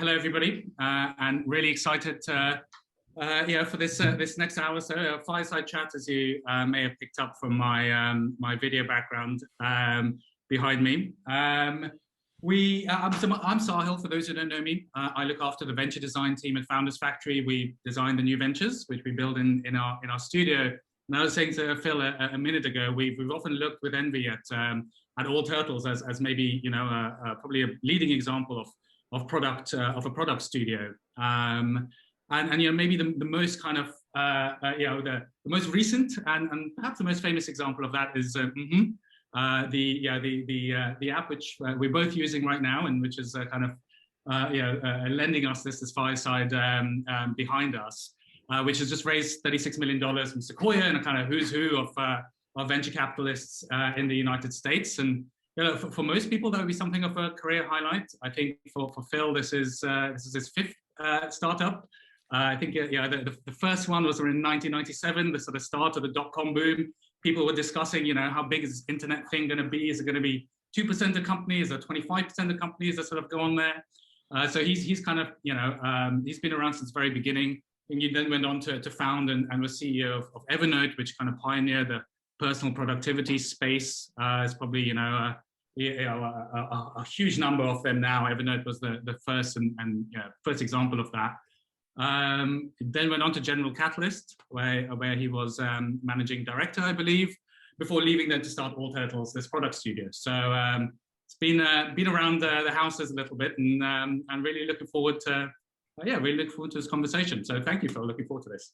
Hello, everybody, and really excited for this next hour or so. Fireside chat, as you may have picked up from my video background behind me. I'm Sahil. For those who don't know me, I look after the venture design team at Founders Factory. We design the new ventures, which we build in our studio. And I was saying to Phil a minute ago, we've often looked with envy at All Turtles as maybe probably a leading example of a product studio, and maybe the most kind of the most recent and perhaps the most famous example of that is the app which we're both using right now, and which is lending us this Fireside behind us, which has just raised $36 million from Sequoia and a kind of who's who of venture capitalists in the United States. And for most people, that would be something of a career highlight. I think for Phil, this is his fifth startup. I think the first one was in 1997, the sort of start of the dot-com boom. People were discussing, how big is this internet thing going to be? Is it going to be 2% of companies or 25% of companies that sort of go on there? So he's kind of, he's been around since the very beginning. And he then went on to found and was CEO of Evernote, which kind of pioneered the personal productivity space. It's probably, a huge number of them now. Evernote was the first and first example of that. Then went on to General Catalyst, where he was managing director, I believe, before leaving then to start All Turtles, this product studio. So it's been around the houses a little bit, and I'm really looking forward to this conversation. So thank you, Phil. Looking forward to this.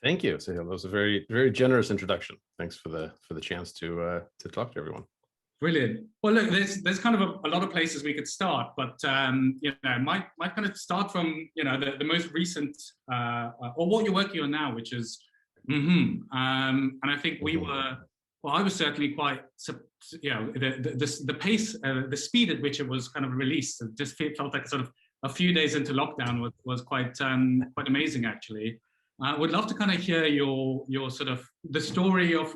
Thank you, Sahil. That was a very, very generous introduction. Thanks for the chance to talk to everyone. Brilliant. Well, look, there's kind of a lot of places we could start, but might kind of start from the most recent or what you're working on now, which is and I think I was certainly quite the pace, the speed at which it was kind of released. It just felt like sort of a few days into lockdown was quite amazing, actually. Would love to kind of hear your sort of the story of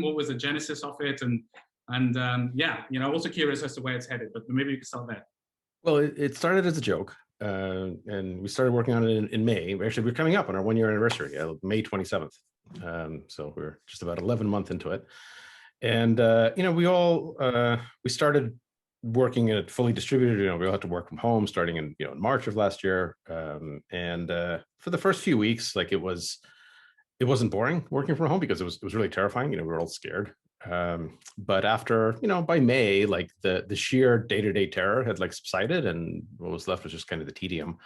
what was the genesis of it, and also curious as to where it's headed, but maybe we can start there. Well, it started as a joke, and we started working on it in May. We're coming up on our 1-year anniversary, May 27th. So we're just about 11 months into it. And, we started working in it fully distributed. We all had to work from home starting in March of last year. And for the first few weeks, like it wasn't boring working from home because it was really terrifying. We were all scared. But after, by May, like the sheer day-to-day terror had like subsided, and what was left was just kind of the tedium.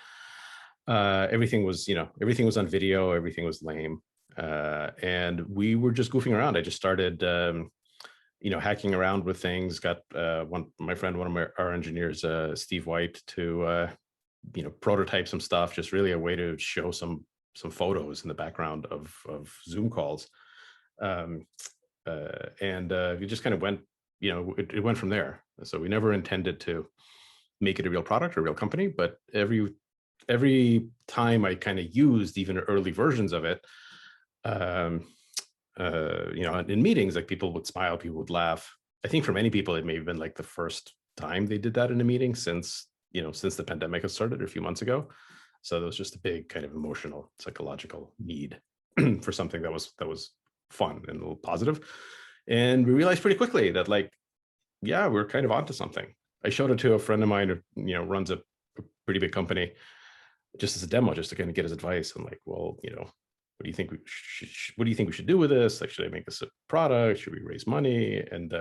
Everything was on video, everything was lame. And we were just goofing around. I just started, hacking around with things, got one of our engineers, Steve White, to, prototype some stuff, just really a way to show some photos in the background of Zoom calls. We just kind of went, it went from there. So we never intended to make it a real product or a real company, but every time I kind of used even early versions of it, in meetings, like people would smile, people would laugh. I think for many people, it may have been like the first time they did that in a meeting since the pandemic has started a few months ago. So there was just a big kind of emotional, psychological need for something that was fun and a little positive. And we realized pretty quickly that we're kind of onto something. I showed it to a friend of mine who, runs a pretty big company, just as a demo, just to kind of get his advice. I'm like, well, what do you think we should do with this? Like, should I make this a product? Should we raise money? And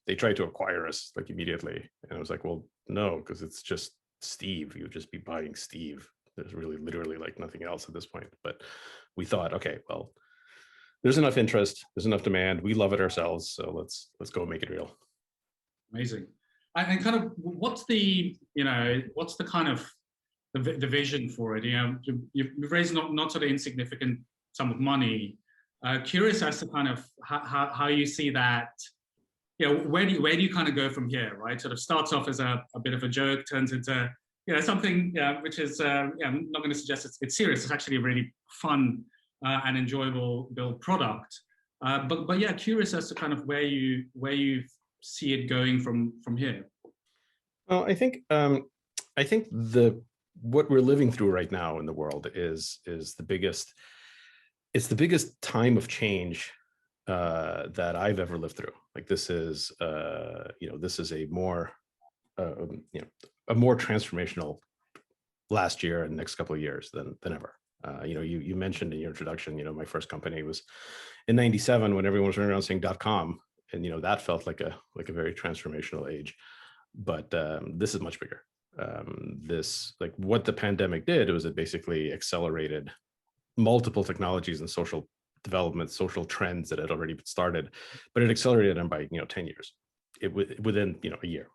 they tried to acquire us like immediately. And I was like, well, no, because it's just Steve. You would just be buying Steve. There's really literally like nothing else at this point. But we thought, okay, well, there's enough interest, there's enough demand. We love it ourselves, so let's go make it real. Amazing. And kind of what's the kind of the vision for it? You've raised not sort of insignificant sum of money. Curious as to kind of how you see that. Where do you kind of go from here, right? Sort of starts off as a bit of a joke, turns into something which is I'm not going to suggest it's serious. It's actually a really fun and enjoyable build product, but yeah, curious as to kind of where you see it going from here. Well, I think the what we're living through right now in the world is the biggest, it's the biggest time of change that I've ever lived through. Like this is, this is a more, a more transformational last year and next couple of years than ever. You mentioned in your introduction, my first company was in '97 when everyone was running around saying .com, and that felt like a very transformational age. But this is much bigger. This, like, what the pandemic did was it basically accelerated multiple technologies and social development, social trends that had already started, but it accelerated them by 10 years, within a year.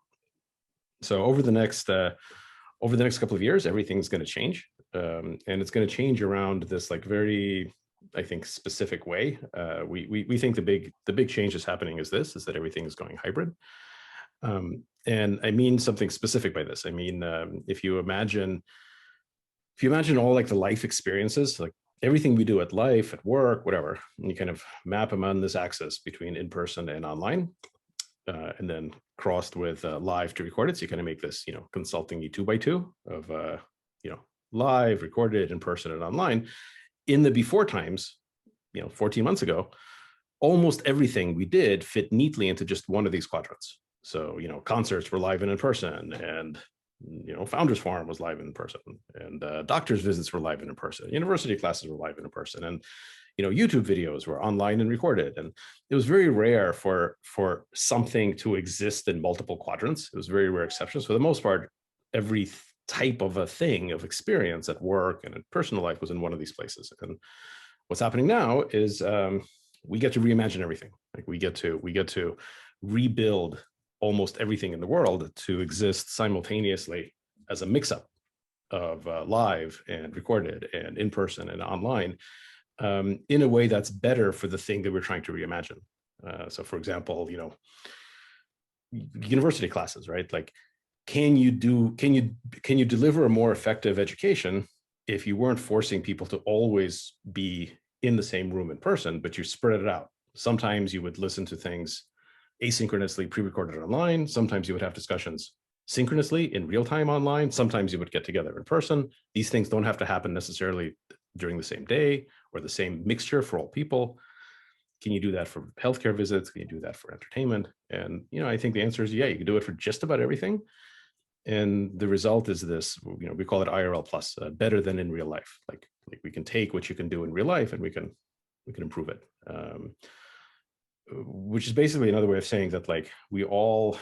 So over the next couple of years, everything's going to change, and it's going to change around this very, I think, specific way. We think the big change that's happening is that everything is going hybrid. And I mean something specific by this. I mean, if you imagine all the life experiences, like everything we do at life, at work, whatever, and you kind of map them on this axis between in person and online, and then crossed with live to record it. So you kind of make this, consulting 2x2 of, live, recorded, in person, and online. In the before times, 14 months ago, almost everything we did fit neatly into just one of these quadrants. So, concerts were live and in person, and, Founders Forum was live and in person, and doctor's visits were live and in person. University classes were live and in person, and, YouTube videos were online and recorded. And it was very rare for something to exist in multiple quadrants. It was very rare exceptions. For the most part, every type of a thing of experience at work and in personal life was in one of these places. And what's happening now is we get to reimagine everything. Like we get to rebuild almost everything in the world to exist simultaneously as a mix-up of live and recorded and in person and online, in a way that's better for the thing that we're trying to reimagine. So, for example, university classes, right? Like, can you deliver a more effective education if you weren't forcing people to always be in the same room in person, but you spread it out? Sometimes you would listen to things asynchronously pre-recorded online. Sometimes you would have discussions synchronously in real time online. Sometimes you would get together in person. These things don't have to happen necessarily during the same day or the same mixture for all people. Can you do that for healthcare visits? Can you do that for entertainment? And, I think the answer is, yeah, you can do it for just about everything. And the result is this, we call it IRL plus, better than in real life. Like we can take what you can do in real life and we can improve it. Which is basically another way of saying that, like, we all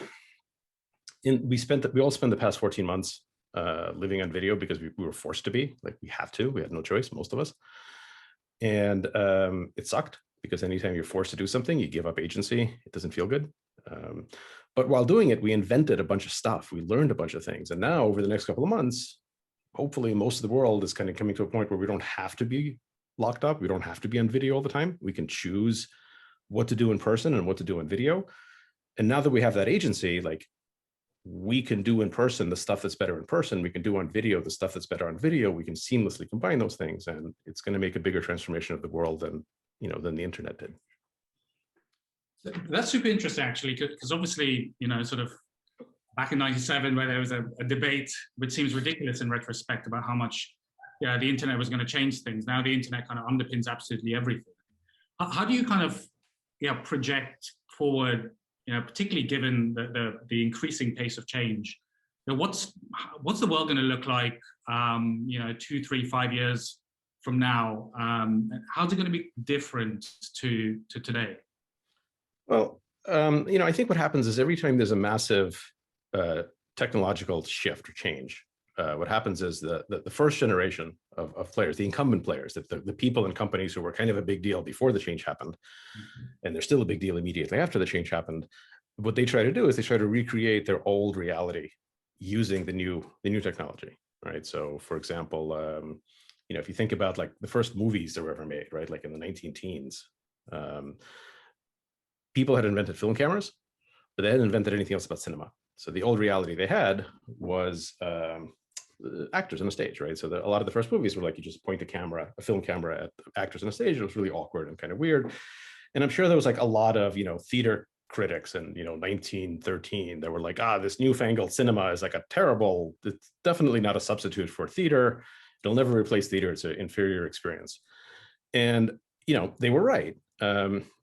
spend the past 14 months living on video because we were forced to be. Like, we had no choice, most of us. And it sucked, because anytime you're forced to do something, you give up agency. It doesn't feel good. But while doing it, we invented a bunch of stuff. We learned a bunch of things. And now, over the next couple of months, hopefully most of the world is kind of coming to a point where we don't have to be locked up. We don't have to be on video all the time. We can choose what to do in person and what to do in video. And now that we have that agency, like, we can do in person the stuff that's better in person. We can do on video the stuff that's better on video. We can seamlessly combine those things, and it's going to make a bigger transformation of the world than the internet did. That's super interesting, actually, because obviously, sort of back in '97, where there was a debate, which seems ridiculous in retrospect, about how much the internet was going to change things. Now the internet kind of underpins absolutely everything. How do you kind of project forward, particularly given the increasing pace of change? What's the world going to look like 2, 3, 5 years from now? How's it going to be different to today? Well, I think what happens is every time there's a massive technological shift or change, what happens is the first generation of players, the incumbent players, the people and companies who were kind of a big deal before the change happened, and they're still a big deal immediately after the change happened, what they try to do is they try to recreate their old reality using the new technology, right? So, for example, if you think about like the first movies that were ever made, right, like in the 19-teens, people had invented film cameras, but they hadn't invented anything else about cinema. So the old reality they had was actors on a stage, right? So a lot of the first movies were like, you just point a film camera at actors on a stage. It was really awkward and kind of weird. And I'm sure there was like a lot of, theater critics in 1913 that were like, this newfangled cinema is like it's definitely not a substitute for theater. It'll never replace theater. It's an inferior experience. And they were right,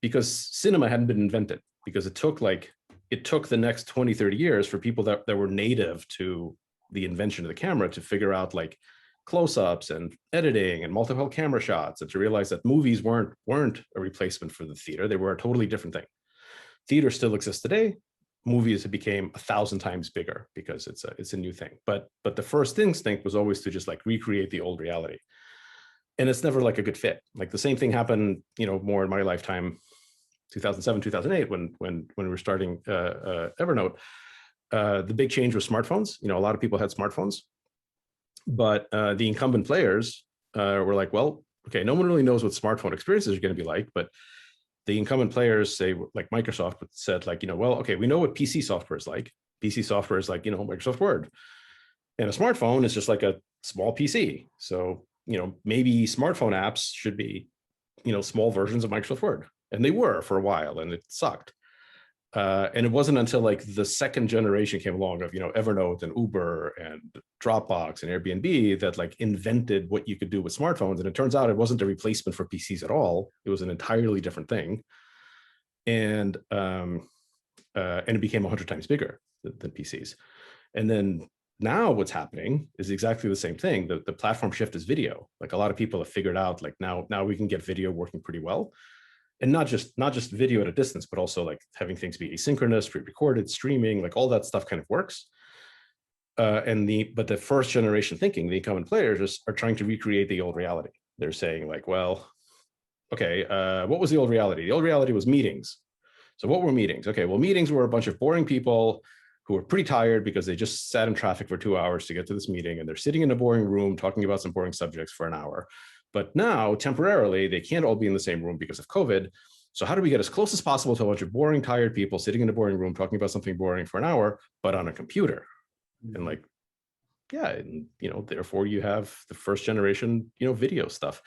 because cinema hadn't been invented, because it took the next 20, 30 years for people that were native to the invention of the camera to figure out like close-ups and editing and multiple camera shots, and to realize that movies weren't a replacement for the theater. They were a totally different thing. Theater still exists today. Movies have became 1,000 times bigger because it's a new thing. But the first instinct was always to just like recreate the old reality. And it's never like a good fit. Like the same thing happened, more in my lifetime, 2007, 2008, when we were starting Evernote. The big change was smartphones. A lot of people had smartphones, but the incumbent players were like, well, okay, no one really knows what smartphone experiences are going to be like, but the incumbent players, say like Microsoft, said like, well, okay, we know what PC software is like. PC software is like, Microsoft Word. And a smartphone is just like a small PC. So, maybe smartphone apps should be, small versions of Microsoft Word. And they were for a while, and it sucked. And it wasn't until like the second generation came along of, Evernote and Uber and Dropbox and Airbnb that like invented what you could do with smartphones. And it turns out it wasn't a replacement for PCs at all. It was an entirely different thing. And it became 100 times bigger than PCs. And then now what's happening is exactly the same thing. The platform shift is video. Like a lot of people have figured out like now we can get video working pretty well. And not just video at a distance, but also like having things be asynchronous, pre-recorded, streaming, like all that stuff kind of works. But the first generation thinking, the incumbent players are trying to recreate the old reality. They're saying like, well, okay, what was the old reality? The old reality was meetings. So what were meetings? Okay, well, meetings were a bunch of boring people who were pretty tired because they just sat in traffic for 2 hours to get to this meeting, and they're sitting in a boring room talking about some boring subjects for an hour. But now, temporarily, they can't all be in the same room because of COVID. So how do we get as close as possible to a bunch of boring, tired people sitting in a boring room talking about something boring for an hour, but on a computer? And like, yeah, and therefore you have the first generation, video stuff.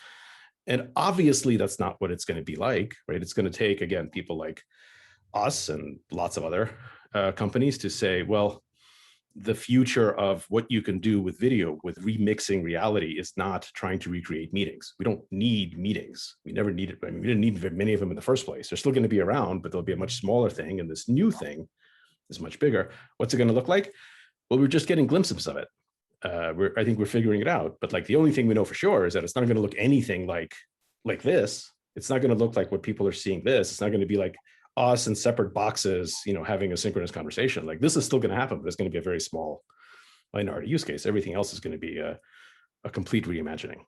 And obviously that's not what it's going to be like, right? It's going to take, again, people like us and lots of other companies to say, well, the future of what you can do with video, with remixing reality, is not trying to recreate meetings. We don't need meetings. We never needed. I mean, we didn't need many of them in the first place. They're still going to be around, but they'll be a much smaller thing. And this new thing is much bigger. What's it going to look like? Well, we're just getting glimpses of it. I think we're figuring it out. But like the only thing we know for sure is that it's not going to look anything like this. It's not going to look like what people are seeing this. It's not going to be like us in separate boxes, having a synchronous conversation. Like this is still going to happen, but it's going to be a very small minority use case. Everything else is going to be a complete reimagining.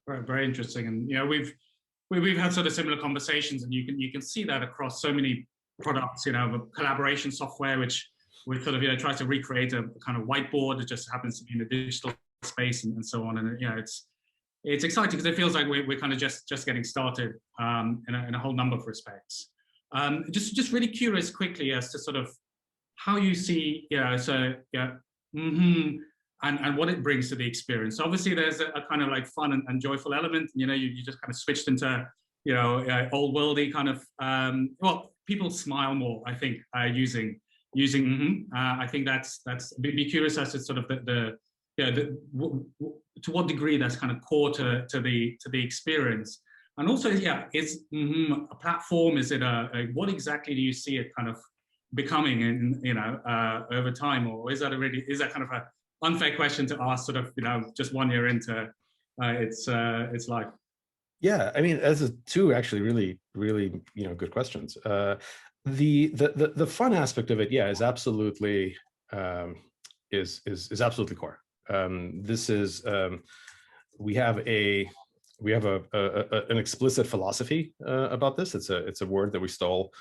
Very, very interesting. And we've had sort of similar conversations, and you can see that across so many products. Collaboration software, which we sort of tries to recreate a kind of whiteboard. It just happens to be in the digital space and so on. And it's exciting because it feels like we're kind of just getting started in a whole number of respects. Just really curious quickly as to sort of how you see, and what it brings to the experience. So obviously there's a kind of like fun and joyful element. You just kind of switched into, old worldy kind of, people smile more, I think, using I think that's be curious as to sort of to what degree that's kind of core to the experience. And also, is a platform? Is it what exactly do you see it kind of becoming in over time, or is that kind of an unfair question to ask sort of just 1 year into its life? Yeah, I mean, as two actually really really good questions. The fun aspect of it, is absolutely is absolutely core. This is we have an explicit philosophy about this. It's a word that we stole.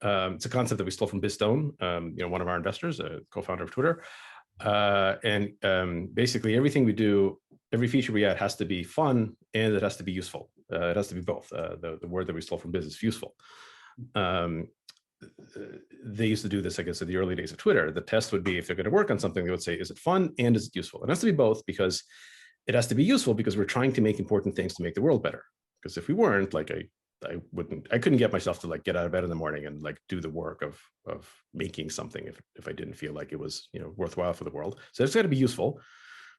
It's a concept that we stole from Bizstone, one of our investors, a co-founder of Twitter. And basically everything we do, every feature we add has to be fun and it has to be useful. It has to be both. The word that we stole from Biz is useful. They used to do this, I guess, in the early days of Twitter. The test would be, if they're going to work on something, they would say, is it fun and is it useful? It has to be both, because it has to be useful because we're trying to make important things to make the world better. Because if we weren't, like I couldn't get myself to like get out of bed in the morning and like do the work of making something if I didn't feel like it was, you know, worthwhile for the world. So it's got to be useful,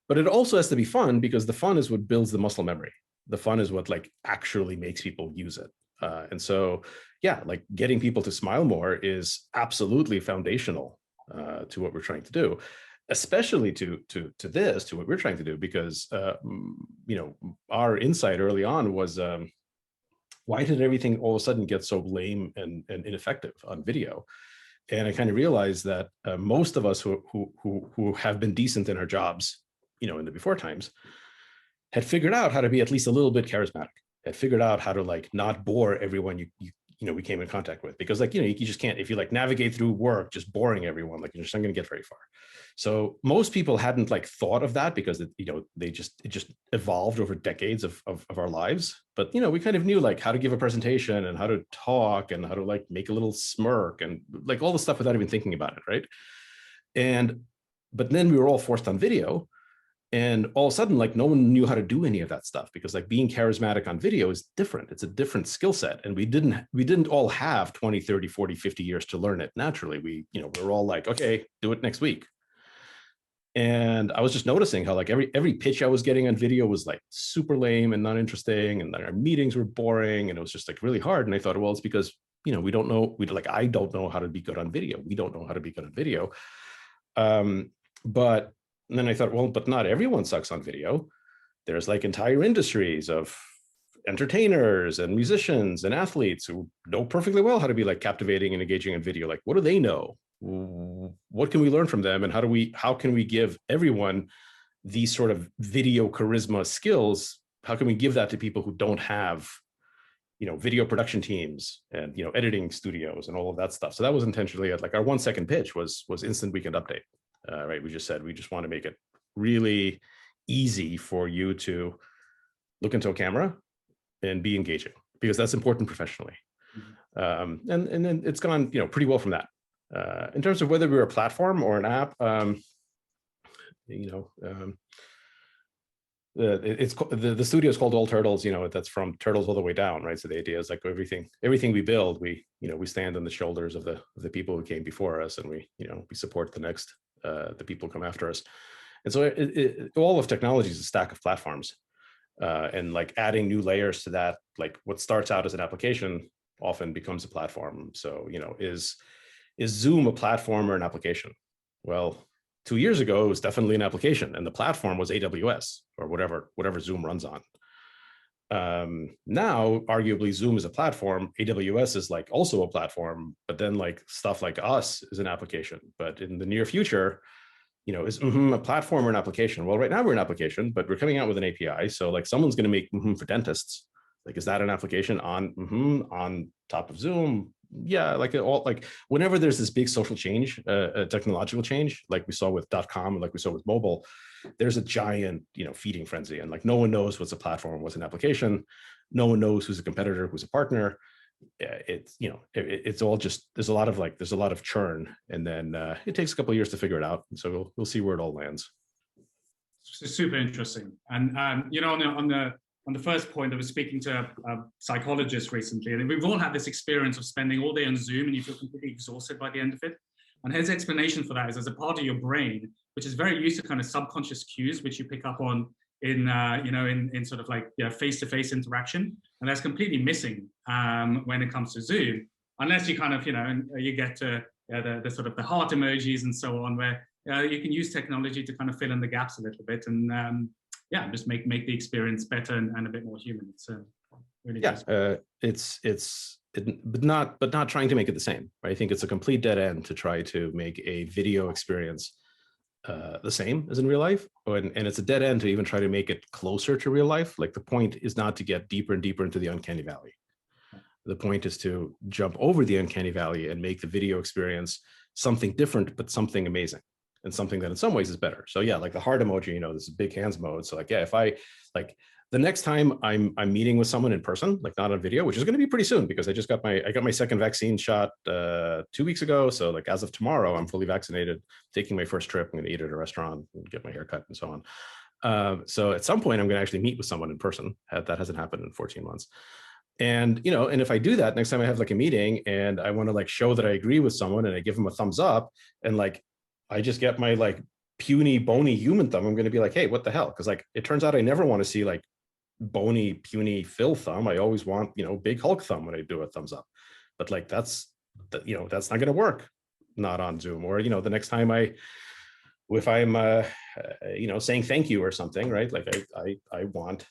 but it also has to be fun, because the fun is what builds the muscle memory. The fun is what like actually makes people use it. And so, yeah, like getting people to smile more is absolutely foundational to what we're trying to do, especially to what we're trying to do, because you know, our insight early on was, why did everything all of a sudden get so lame and ineffective on video? And I kind of realized that most of us who have been decent in our jobs, you know, in the before times, had figured out how to be at least a little bit charismatic, had figured out how to like not bore everyone you know, we came in contact with, because like, you know, you just can't, if you like navigate through work just boring everyone, like you're just not going to get very far. So most people hadn't like thought of that, because it, you know, it just evolved over decades of our lives. But you know, we kind of knew like how to give a presentation and how to talk and how to like make a little smirk and like all the stuff without even thinking about it, right? But then we were all forced on video, and all of a sudden, like no one knew how to do any of that stuff, because like being charismatic on video is different. It's a different skill set. And we didn't all have 20, 30, 40, 50 years to learn it naturally. We're all like, okay, do it next week. And I was just noticing how like every pitch I was getting on video was like super lame and not interesting. And our meetings were boring, and it was just like really hard. And I thought, well, it's because, you know, I don't know how to be good on video. We don't know how to be good on video. But and then I thought, well, but not everyone sucks on video. There's like entire industries of entertainers and musicians and athletes who know perfectly well how to be like captivating and engaging on video. Like, what do they know? What can we learn from them? And how can we give everyone these sort of video charisma skills? How can we give that to people who don't have, you know, video production teams and, you know, editing studios and all of that stuff? So that was intentionally like our 1 second pitch was instant weekend update. Right. We just said, we just want to make it really easy for you to look into a camera and be engaging, because that's important professionally. And then it's gone, you know, pretty well from that. In terms of whether we're a platform or an app, you know, the studio is called All Turtles, you know, that's from turtles all the way down, right? So the idea is like everything we build, we stand on the shoulders of the people who came before us, and we support the people who come after us. And so all of technology is a stack of platforms, and like adding new layers to that, like what starts out as an application often becomes a platform. So, you know, is Zoom a platform or an application? Well, 2 years ago, it was definitely an application, and the platform was AWS or whatever Zoom runs on. Now, arguably, Zoom is a platform. AWS is like also a platform, but then like stuff like us is an application. But in the near future, you know, is a platform or an application? Well, right now we're an application, but we're coming out with an API. So like someone's going to make for dentists. Like, is that an application on top of Zoom? Yeah, like whenever there's this big social change, technological change, like we saw with .com and like we saw with mobile, there's a giant, you know, feeding frenzy, and like no one knows what's a platform, what's an application. No one knows who's a competitor, who's a partner. It's, you know, it's all just, there's a lot of churn, and then it takes a couple of years to figure it out. So we'll see where it all lands. It's super interesting. And you know, on the first point, I was speaking to a psychologist recently, and we've all had this experience of spending all day on Zoom and you feel completely exhausted by the end of it. And his explanation for that is there's a part of your brain which is very used to kind of subconscious cues, which you pick up on in sort of like face-to-face interaction, and that's completely missing when it comes to Zoom, unless you kind of you get to the sort of the heart emojis and so on, where you can use technology to kind of fill in the gaps a little bit and just make the experience better and a bit more human. It's really but not trying to make it the same. Right? I think it's a complete dead end to try to make a video experience the same as in real life, and it's a dead end to even try to make it closer to real life. Like, the point is not to get deeper and deeper into the uncanny valley. The point is to jump over the uncanny valley and make the video experience something different, but something amazing, and something that in some ways is better. So yeah, like the heart emoji, this is big hands mode. So like, yeah, if I like the next time I'm meeting with someone in person, like not on video, which is going to be pretty soon, because I got my second vaccine shot 2 weeks ago. So like as of tomorrow, I'm fully vaccinated, taking my first trip. I'm going to eat at a restaurant and get my hair cut and so on. So at some point I'm going to actually meet with someone in person. That hasn't happened in 14 months. And, and if I do that next time I have like a meeting and I want to like show that I agree with someone and I give them a thumbs up and like, I just get my like puny, bony human thumb, I'm going to be like, hey, what the hell? Because like, it turns out I never want to see like bony, puny Phil thumb. I always want, big Hulk thumb when I do a thumbs up. But like, that's not going to work, not on Zoom. Or, the next time if I'm, saying thank you or something, right? Like I want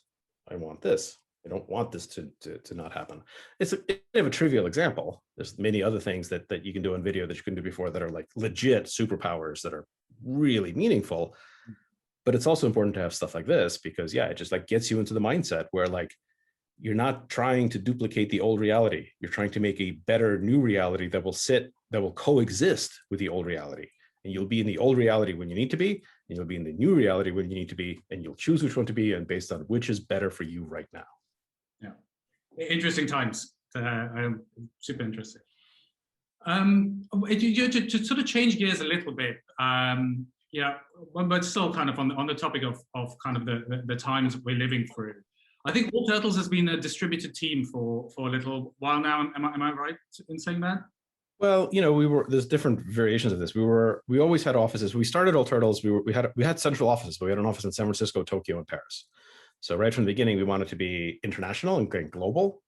this. I don't want this to not happen. It's a bit of a trivial example. There's many other things that you can do in video that you couldn't do before that are like legit superpowers that are really meaningful. But it's also important to have stuff like this because it just like gets you into the mindset where like you're not trying to duplicate the old reality. You're trying to make a better new reality that will coexist with the old reality. And you'll be in the old reality when you need to be, and you'll be in the new reality when you need to be, and you'll choose which one to be, and based on which is better for you right now. Yeah, interesting times. I'm super interested. To sort of change gears a little bit, but still kind of on the topic of kind of the times we're living through. I think All Turtles has been a distributed team for a little while now. Am I right in saying that? Well, there's different variations of this. We always had offices. We started All Turtles. We had central offices, but we had an office in San Francisco, Tokyo, and Paris. So right from the beginning, we wanted to be international and global,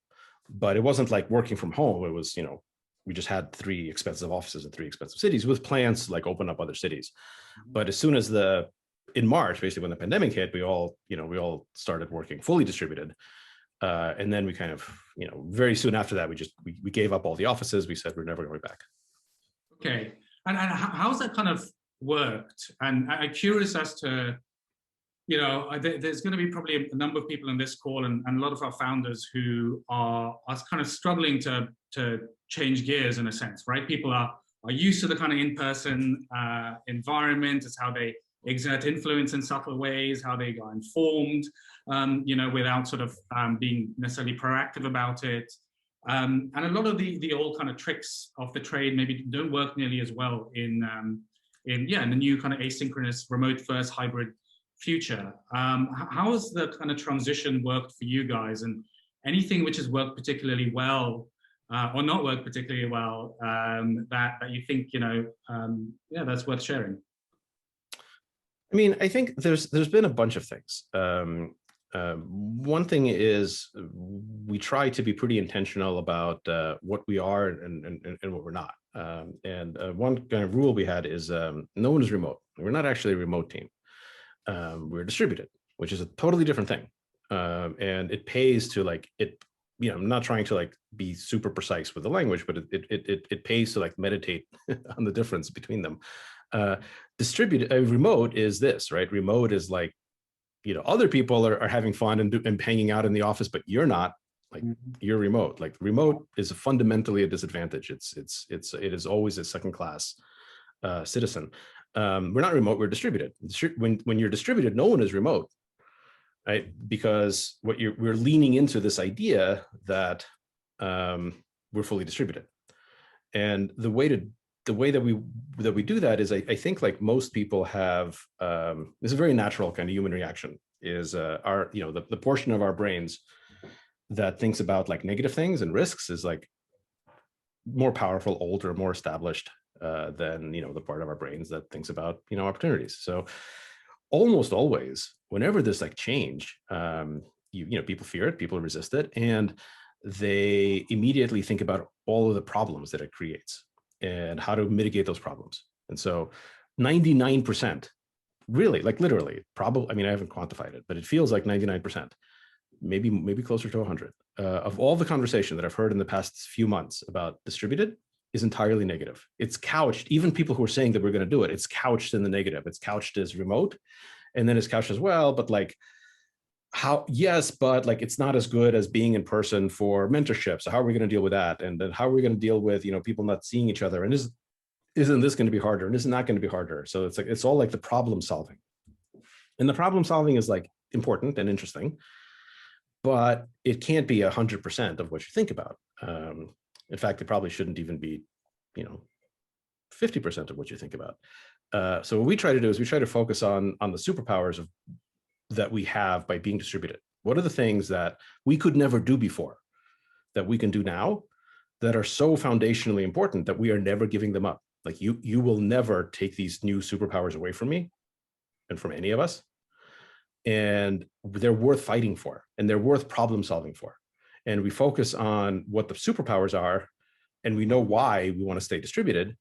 but it wasn't like working from home. It was, we just had 3 expensive offices in 3 expensive cities with plans to like open up other cities. But as soon as in March, basically when the pandemic hit, we all started working fully distributed. And then we kind of, very soon after that, we gave up all the offices. We said we're never going back. Okay. And how's that kind of worked? And I'm curious as to, there's going to be probably a number of people in this call and a lot of our founders who are kind of struggling to change gears in a sense, right? People are used to the kind of in-person environment. It's how they exert influence in subtle ways, how they are informed, without sort of being necessarily proactive about it. And a lot of the old kind of tricks of the trade maybe don't work nearly as well in the new kind of asynchronous, remote-first hybrid future. How has the kind of transition worked for you guys, and anything which has worked particularly well or not worked particularly well that you think that's worth sharing? I mean, I think there's been a bunch of things. One thing is we try to be pretty intentional about what we are and what we're not. And one kind of rule we had is no one is remote. We're not actually a remote team. We're distributed, which is a totally different thing. And it pays to like it. I'm not trying to like be super precise with the language, but it pays to like meditate on the difference between them. Distributed, remote is this, right? Remote is like, other people are having fun and hanging out in the office, but you're not. Like you're remote. Like remote is fundamentally a disadvantage. It is always a second class citizen. We're not remote. We're distributed. When you're distributed, no one is remote. Right, because we're leaning into this idea that we're fully distributed, and the way that we do that is I think like most people have this is a very natural kind of human reaction is the portion of our brains that thinks about like negative things and risks is like more powerful, older, more established than the part of our brains that thinks about opportunities. So almost always, whenever there's like change, people fear it, people resist it, and they immediately think about all of the problems that it creates and how to mitigate those problems. And so 99%, really, like literally, probably, I mean, I haven't quantified it, but it feels like 99%, maybe closer to 100, of all the conversation that I've heard in the past few months about distributed is entirely negative. It's couched, even people who are saying that we're going to do it, it's couched in the negative. It's couched as remote, and then it's couched as well, but like but like it's not as good as being in person for mentorship. So how are we going to deal with that? And then how are we going to deal with people not seeing each other? And isn't this going to be harder? And isn't that going to be harder? So it's like it's all like the problem solving, and the problem solving is like important and interesting, but it can't be 100% of what you think about. In fact, it probably shouldn't even be 50% of what you think about. So what we try to do is we try to focus on the superpowers that we have by being distributed. What are the things that we could never do before? that we can do now that are so foundationally important that we are never giving them up. Like you will never take these new superpowers away from me and from any of us. And they're worth fighting for, and they're worth problem solving for. And we focus on what the superpowers are, and we know why we want to stay distributed.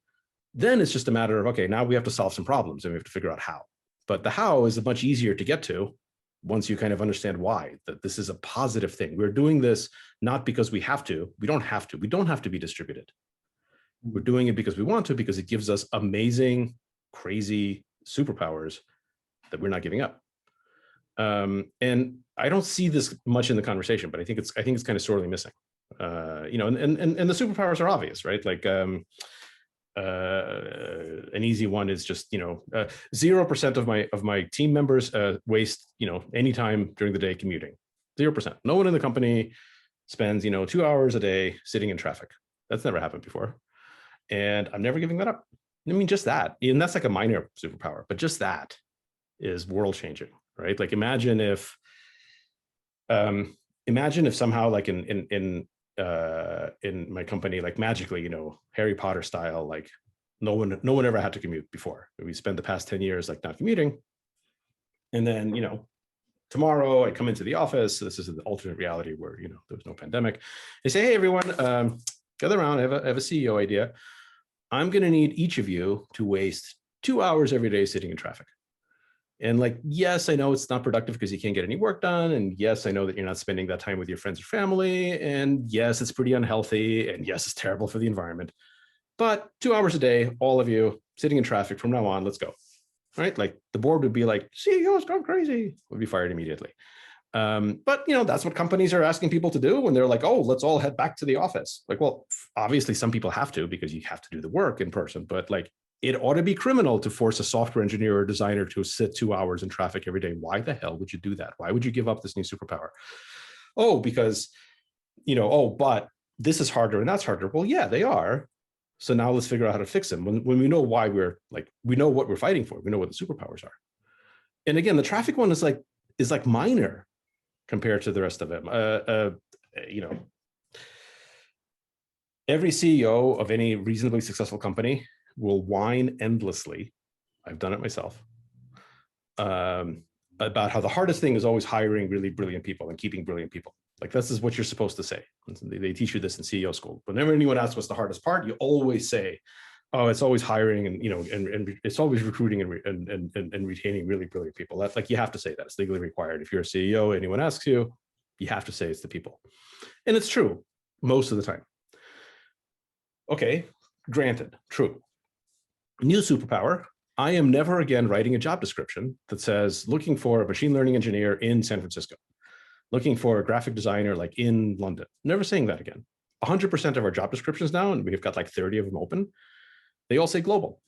Then it's just a matter of, okay, now we have to solve some problems and we have to figure out how. But the how is much easier to get to once you kind of understand why, that this is a positive thing. We're doing this not because we have to. We don't have to. We don't have to be distributed. We're doing it because we want to, because it gives us amazing, crazy superpowers that we're not giving up. And I don't see this much in the conversation, but I think it's kind of sorely missing. You know, and the superpowers are obvious, right? Like an easy one is just, you know, 0% of my team members waste, you know, any time during the day commuting. 0%. No one in the company spends, you know, 2 hours a day sitting in traffic. That's never happened before, and I'm never giving that up. I mean, just that, and that's like a minor superpower, but just that is world changing, right? Like imagine if somehow, like in my company, like magically, you know, Harry Potter style, like no one ever had to commute before. We spent the past 10 years like not commuting, and then, you know, tomorrow I come into the office. So this is an alternate reality where, you know, there's no pandemic. They say, hey everyone, gather around. I have a CEO idea. I'm going to need each of you to waste 2 hours every day sitting in traffic. And like, yes, I know it's not productive because you can't get any work done. And yes, I know that you're not spending that time with your friends or family. And yes, it's pretty unhealthy. And yes, it's terrible for the environment. But 2 hours a day, all of you sitting in traffic from now on, let's go. Right? Like the board would be like, CEOs gone crazy. Would be fired immediately. But, you know, that's what companies are asking people to do when they're like, oh, let's all head back to the office. Like, well, obviously some people have to because you have to do the work in person, but like, it ought to be criminal to force a software engineer or designer to sit 2 hours in traffic every day. Why the hell would you do that? Why would you give up this new superpower? Oh, because, you know, oh, but this is harder and that's harder. Well, yeah, they are. So now let's figure out how to fix them. When we know why we're like, we know what we're fighting for. We know what the superpowers are. And again, the traffic one is like minor compared to the rest of them. You know, every CEO of any reasonably successful company will whine endlessly. I've done it myself. About how the hardest thing is always hiring really brilliant people and keeping brilliant people. Like this is what you're supposed to say. They teach you this in CEO school. Whenever anyone asks what's the hardest part, you always say, "Oh, it's always hiring and, you know, and it's always recruiting and retaining really brilliant people." That's like, you have to say that. It's legally required. If you're a CEO, anyone asks you, you have to say it's the people, and it's true most of the time. Okay, granted, true. New superpower. I am never again writing a job description that says looking for a machine learning engineer in San Francisco, looking for a graphic designer like in London. Never saying that again. 100% of our job descriptions now, and we've got like 30 of them open, they all say global.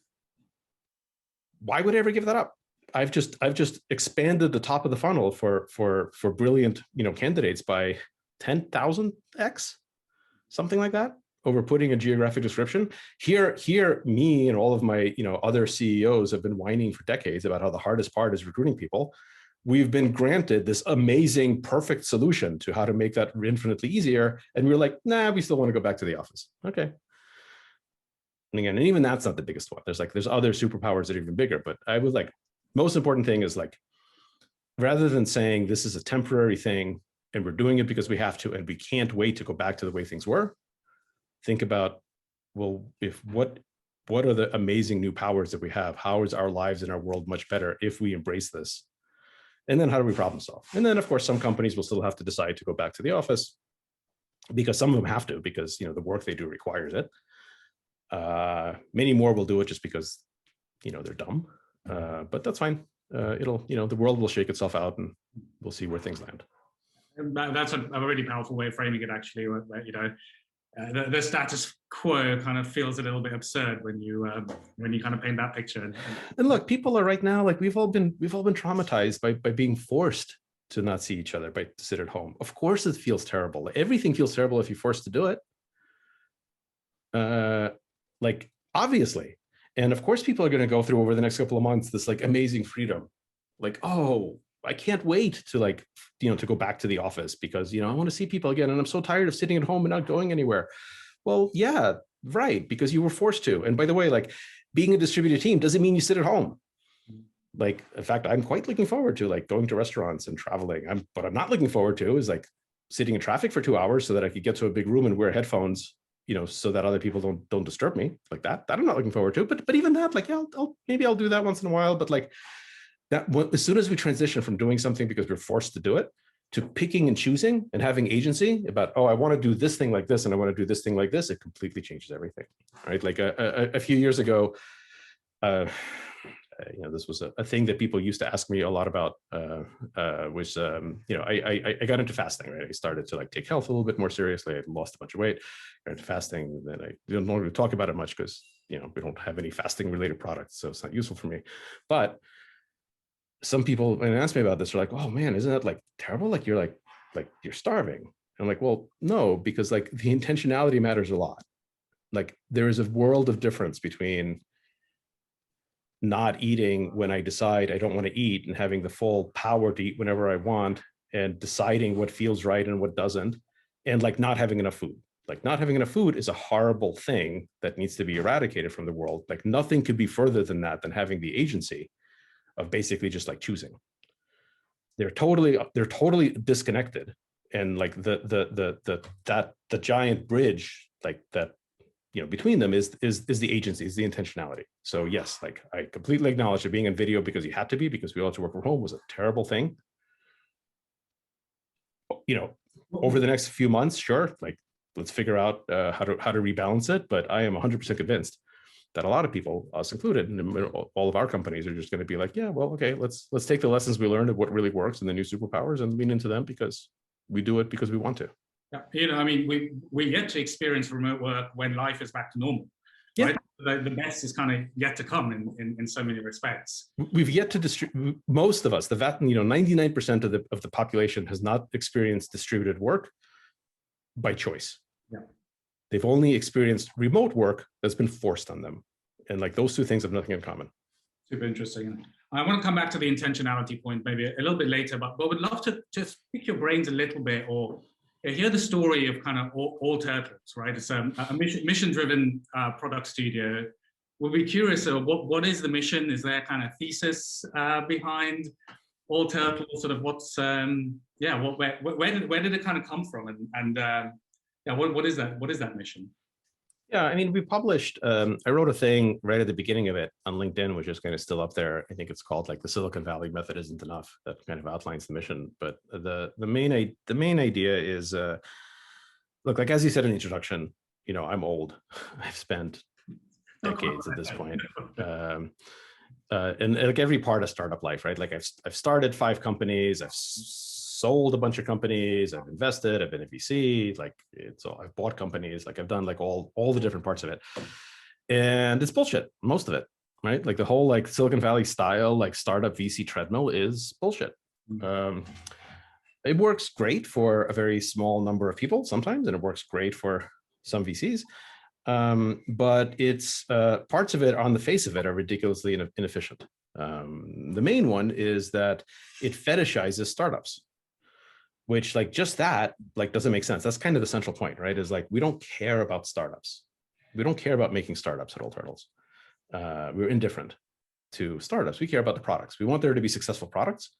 Why would I ever give that up? I've just expanded the top of the funnel for brilliant, you know, candidates by 10,000x, something like that, over putting a geographic description. Here, me and all of my, you know, other CEOs have been whining for decades about how the hardest part is recruiting people. We've been granted this amazing, perfect solution to how to make that infinitely easier. And we're like, nah, we still want to go back to the office. Okay. And again, and even that's not the biggest one. There's other superpowers that are even bigger, but I would like, most important thing is like, rather than saying this is a temporary thing and we're doing it because we have to, and we can't wait to go back to the way things were, think about, well, if what are the amazing new powers that we have? How is our lives and our world much better if we embrace this? And then how do we problem solve? And then of course, some companies will still have to decide to go back to the office because some of them have to, because, you know, the work they do requires it. Many more will do it just because, you know, they're dumb, but that's fine. It'll, you know, the world will shake itself out and we'll see where things land. That's a really powerful way of framing it, actually, where, you know, the status quo kind of feels a little bit absurd when you kind of paint that picture. And look, people are right now, like we've all been traumatized by being forced to not see each other, to sit at home. Of course, it feels terrible. Everything feels terrible if you're forced to do it. Like obviously, and of course, people are going to go through over the next couple of months this like amazing freedom. Like, oh, I can't wait to like, to go back to the office because, I want to see people again. And I'm so tired of sitting at home and not going anywhere. Well, yeah, right. Because you were forced to. And by the way, like being a distributed team doesn't mean you sit at home. Like, in fact, I'm quite looking forward to like going to restaurants and traveling. What I'm not looking forward to is like sitting in traffic for 2 hours so that I could get to a big room and wear headphones, so that other people don't disturb me like that. That I'm not looking forward to. But even that, like, yeah, maybe I'll do that once in a while. But like that, as soon as we transition from doing something because we're forced to do it to picking and choosing and having agency about, oh, I want to do this thing like this and I want to do this thing like this, it completely changes everything, right? Like a few years ago, this was a thing that people used to ask me a lot about, was, I got into fasting, right? I started to like take health a little bit more seriously. I lost a bunch of weight, got into fasting. Then I don't normally talk about it much because, we don't have any fasting related products. So it's not useful for me. But some people, when they ask me about this, are like, oh man, isn't that like terrible? Like you're you're starving. And I'm like, well, no, because like the intentionality matters a lot. Like there is a world of difference between not eating when I decide I don't want to eat and having the full power to eat whenever I want and deciding what feels right and what doesn't, and like not having enough food. Like not having enough food is a horrible thing that needs to be eradicated from the world. Like nothing could be further than that, than having the agency of basically just like choosing. They're totally disconnected. And like the giant bridge like that, between them is the agency, is the intentionality. So yes, like I completely acknowledge that being in video because you had to be, because we all had to work from home, was a terrible thing. Over the next few months, sure, like let's figure out how to rebalance it. But I am 100% convinced that a lot of people, us included, and all of our companies are just going to be like, yeah, well, okay, let's take the lessons we learned of what really works and the new superpowers and lean into them because we do it because we want to. Yeah, I mean, we're yet to experience remote work when life is back to normal. Right? Yeah. The best is kind of yet to come in so many respects. We've yet to distribute, most of us, 99% of the population has not experienced distributed work by choice. Yeah. They've only experienced remote work that's been forced on them. And like those two things have nothing in common. Super interesting. I want to come back to the intentionality point maybe a little bit later, but would love to just pick your brains a little bit or hear the story of kind of all turtles, right? It's a mission-driven product studio. We'll be curious, what is the mission? Is there kind of thesis behind all turtles? Sort of what's, where did it kind of come from? And what is that? What is that mission? Yeah, I mean, we published, I wrote a thing right at the beginning of it on LinkedIn, which is kind of still up there. I think it's called like the Silicon Valley Method Isn't Enough. That kind of outlines the mission. But the main idea is, look, like as you said in the introduction, I'm old. I've spent decades at this point. And like every part of startup life, right? Like I've started 5 companies, I've sold a bunch of companies, I've invested, I've been a VC, like I've bought companies, like I've done like all the different parts of it. And it's bullshit, most of it, right? Like the whole like Silicon Valley style, like startup VC treadmill is bullshit. It works great for a very small number of people sometimes, and it works great for some VCs. But it's parts of it on the face of it are ridiculously inefficient. The main one is that it fetishizes startups, which like just that like doesn't make sense. That's kind of the central point, right? Is like, we don't care about startups. We don't care about making startups at All Turtles. We're indifferent to startups. We care about the products. We want there to be successful products.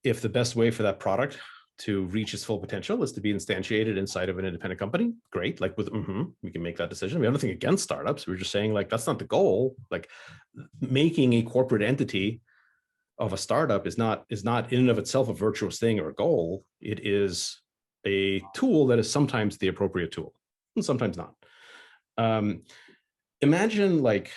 If the best way for that product to reach its full potential is to be instantiated inside of an independent company, great. Like we can make that decision. We have nothing against startups. We're just saying like, that's not the goal. Like making a corporate entity of a startup is not in and of itself a virtuous thing or a goal. It is a tool that is sometimes the appropriate tool and sometimes not. Imagine like,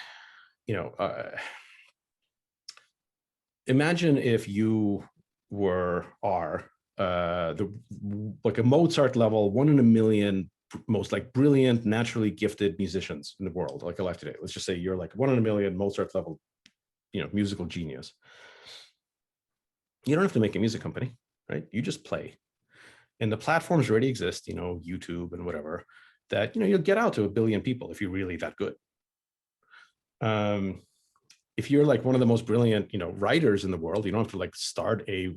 imagine if you are like a Mozart level, 1 in a million most like brilliant, naturally gifted musicians in the world, like alive today. Let's just say you're like 1 in a million Mozart level, musical genius. You don't have to make a music company, right? You just play. And the platforms already exist, YouTube and whatever, that, you'll get out to 1 billion people if you're really that good. If you're like one of the most brilliant, writers in the world, you don't have to like start a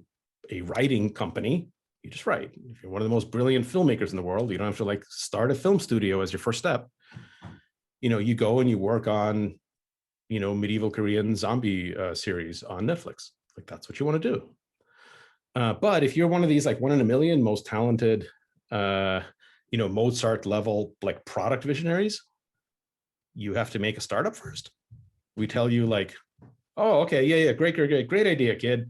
a writing company, you just write. If you're one of the most brilliant filmmakers in the world, you don't have to like start a film studio as your first step. You go and you work on, medieval Korean zombie series on Netflix. Like that's what you want to do. But if you're one of these like 1 in a million most talented, Mozart level like product visionaries, you have to make a startup first. We tell you like, oh, okay, yeah, great idea, kid.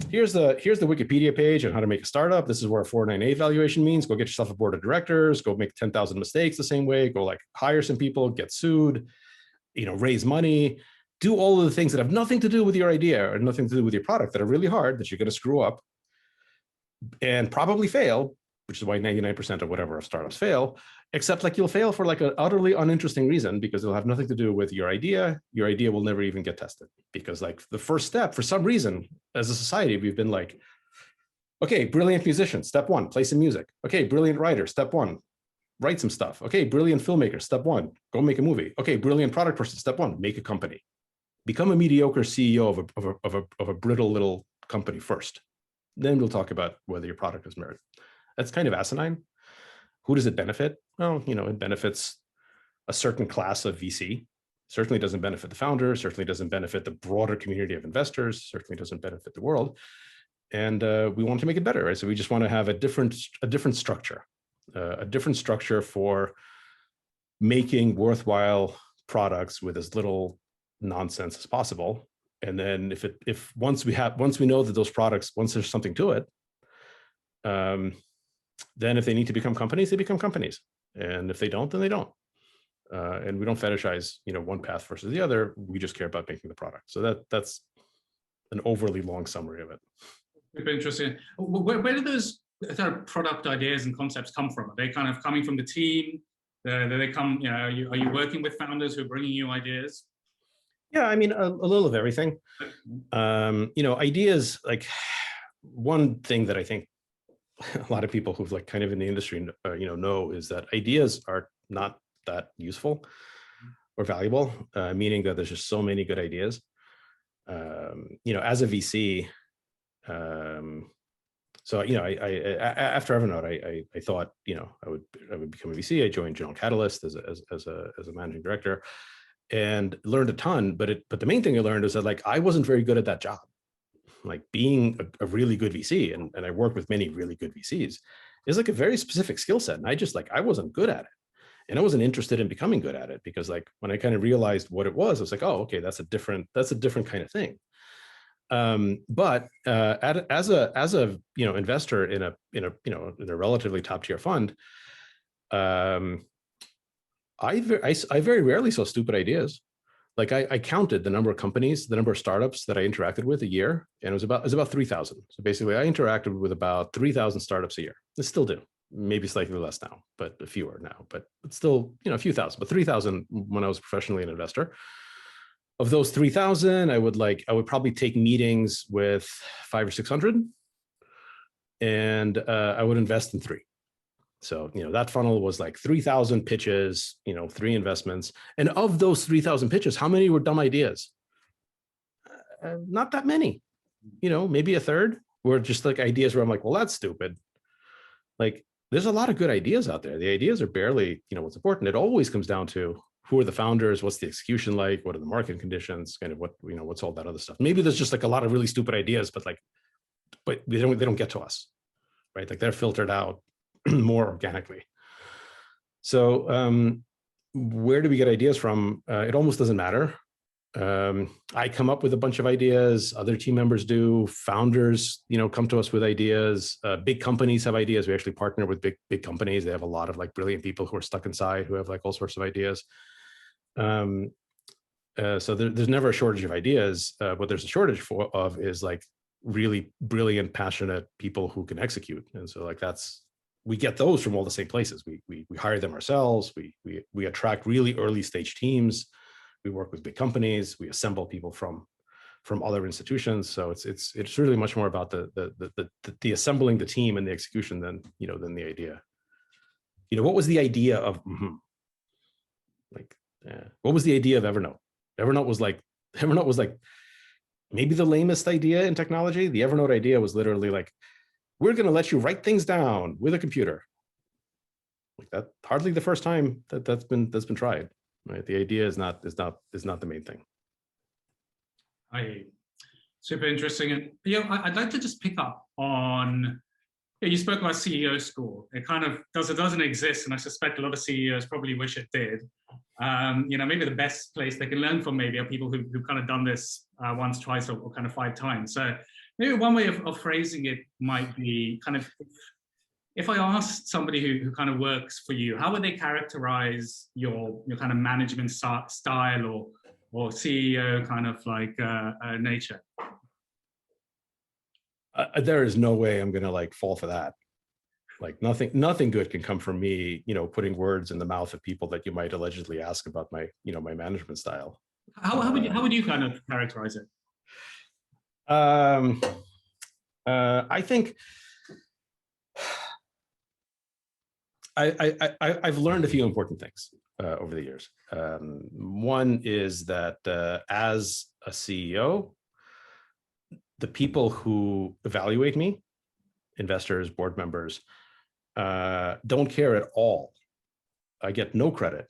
Here's the Wikipedia page on how to make a startup. This is where a 498 valuation means. Go get yourself a board of directors. Go make 10,000 mistakes the same way. Go like hire some people, get sued, raise money, do all of the things that have nothing to do with your idea or nothing to do with your product that are really hard, that you're going to screw up and probably fail, which is why 99% of whatever startups fail, except like you'll fail for like an utterly uninteresting reason because it'll have nothing to do with your idea. Your idea will never even get tested because like the first step, for some reason, as a society, we've been like, okay, brilliant musician, step one, play some music. Okay, brilliant writer, step one, write some stuff. Okay, brilliant filmmaker, step one, go make a movie. Okay, brilliant product person, step one, make a company. Become a mediocre CEO of a brittle little company first. Then we'll talk about whether your product has merit. That's kind of asinine. Who does it benefit? Well, it benefits a certain class of VC. Certainly doesn't benefit the founder, certainly doesn't benefit the broader community of investors, certainly doesn't benefit the world. And we want to make it better, right? So we just want to have a different structure, a different structure for making worthwhile products with as little nonsense as possible. And then if once we know that those products, once there's something to it, then if they need to become companies, they become companies. And if they don't, then they don't. And we don't fetishize, one path versus the other. We just care about making the product. So that's an overly long summary of it. Super interesting. Where do those sort of product ideas and concepts come from? Are they kind of coming from the team? Do they come, are you working with founders who are bringing you ideas? Yeah, I mean, a little of everything. Ideas, like one thing that I think a lot of people who've like kind of in the industry, know is that ideas are not that useful or valuable, meaning that there's just so many good ideas. As a VC, so after Evernote, I thought I would become a VC. I joined General Catalyst as a managing director, and learned a ton. But the main thing I learned is that like I wasn't very good at that job. Like being a really good VC, and I worked with many really good VCs, is like a very specific skill set. And I wasn't good at it. And I wasn't interested in becoming good at it because like when I kind of realized what it was, I was like, oh, okay, that's a different kind of thing. But as a investor in a relatively top tier fund, I very rarely saw stupid ideas. Like I counted the number of companies, the number of startups that I interacted with a year, and it was about 3,000. So basically, I interacted with about 3,000 startups a year. I still do, maybe slightly less now, but fewer now. But still, a few thousand. But 3,000 when I was professionally an investor. Of those 3,000, I would probably take meetings with 500 or 600, and I would invest in 3. So, that funnel was like 3,000 pitches, 3 investments. And of those 3,000 pitches, how many were dumb ideas? Not that many, maybe a third were just like ideas where I'm like, well, that's stupid. Like there's a lot of good ideas out there. The ideas are barely, what's important. It always comes down to who are the founders? What's the execution like? What are the market conditions? Kind of what, what's all that other stuff. Maybe there's just like a lot of really stupid ideas, but they don't get to us, right? Like they're filtered out more organically. So where do we get ideas from? It almost doesn't matter. I come up with a bunch of ideas. Other team members do. Founders, come to us with ideas. Big companies have ideas. We actually partner with big companies. They have a lot of like brilliant people who are stuck inside who have like all sorts of ideas. So there's never a shortage of ideas. What there's a shortage of is like really brilliant, passionate people who can execute. And so like we get those from all the same places. We hire them ourselves. We attract really early stage teams. We work with big companies. We assemble people from other institutions. So it's really much more about the assembling the team and the execution than the idea. What was the idea of what was the idea of Evernote? Evernote was like maybe the lamest idea in technology. The Evernote idea was literally like, we're going to let you write things down with a computer. Like that, hardly the first time that's been tried. Right? The idea is not the main thing. Super interesting. And I'd like to just pick up on, you spoke about CEO school. It kind of doesn't exist, and I suspect a lot of CEOs probably wish it did. Maybe the best place they can learn from maybe are people who've kind of done this once, twice, or kind of 5 times. So maybe one way of phrasing it might be kind of, if I asked somebody who kind of works for you, how would they characterize your kind of management style or CEO kind of like nature? There is no way I'm going to like fall for that. Like nothing good can come from me, putting words in the mouth of people that you might allegedly ask about my, my management style. How would you kind of characterize it? I think I've learned a few important things over the years. One is that as a CEO, the people who evaluate me, investors, board members, don't care at all. I get no credit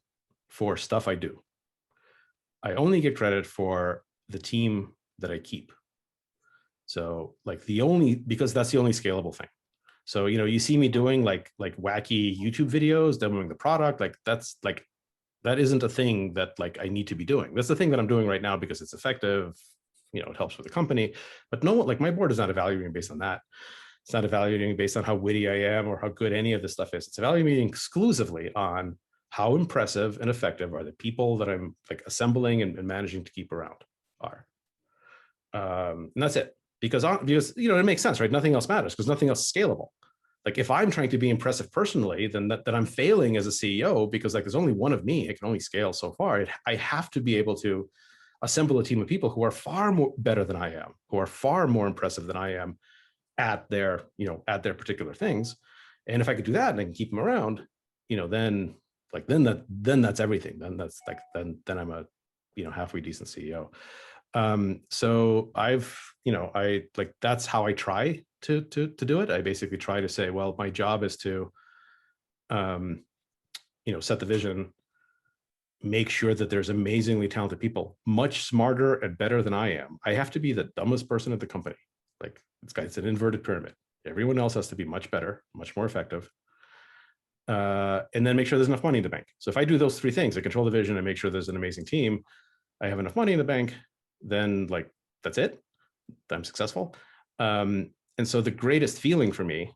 for stuff I do. I only get credit for the team that I keep. So like because that's the only scalable thing. So, you see me doing like wacky YouTube videos, demoing the product, that isn't a thing that like I need to be doing. That's the thing that I'm doing right now because it's effective. It helps with the company, but no, like my board is not evaluating based on that. It's not evaluating based on how witty I am or how good any of this stuff is. It's evaluating exclusively on how impressive and effective are the people that I'm like assembling and managing to keep around are. And that's it. Because it makes sense, right? Nothing else matters because nothing else is scalable. Like if I'm trying to be impressive personally, then that I'm failing as a CEO because like there's only one of me. It can only scale so far. I have to be able to assemble a team of people who are far more better than I am, who are far more impressive than I am at their particular things. And if I could do that and I can keep them around, then that's everything. Then that's like then I'm a halfway decent CEO. So I like that's how I try to do it. I basically try to say, well, my job is to set the vision, make sure that there's amazingly talented people, much smarter and better than I am. I have to be the dumbest person at the company. Like it's an inverted pyramid. Everyone else has to be much better, much more effective. And then make sure there's enough money in the bank. So if I do those 3 things, I control the vision and make sure there's an amazing team, I have enough money in the bank, then like, that's it. I'm successful. And so the greatest feeling for me